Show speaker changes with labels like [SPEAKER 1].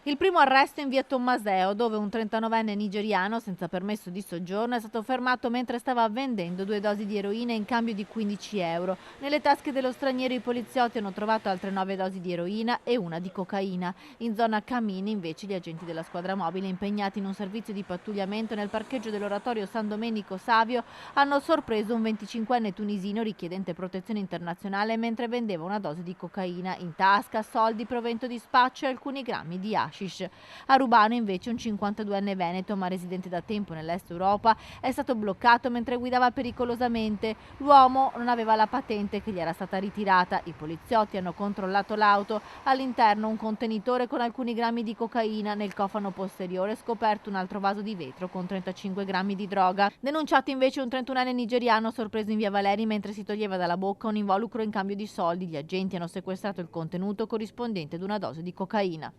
[SPEAKER 1] Il primo arresto in via Tommaseo, dove un 39enne nigeriano senza permesso di soggiorno è stato fermato mentre stava vendendo 2 dosi di eroina in cambio di 15 euro. Nelle tasche dello straniero i poliziotti hanno trovato altre 9 dosi di eroina e una di cocaina. In zona Camini, invece, gli agenti della squadra mobile impegnati in un servizio di pattugliamento nel parcheggio dell'oratorio San Domenico Savio hanno sorpreso un 25enne tunisino richiedente protezione internazionale mentre vendeva una dose di cocaina. In tasca soldi, provento di spaccio e alcuni grammi di hashish. A Rubano invece un 52enne veneto ma residente da tempo nell'est Europa è stato bloccato mentre guidava pericolosamente. L'uomo non aveva la patente che gli era stata ritirata. I poliziotti hanno controllato l'auto, all'interno un contenitore con alcuni grammi di cocaina, nel cofano posteriore scoperto un altro vaso di vetro con 35 grammi di droga. Denunciato invece un 31enne nigeriano sorpreso in via Valeri mentre si toglieva dalla bocca un involucro in cambio di soldi. Gli agenti hanno sequestrato il contenuto corrispondente ad una dose di cocaina.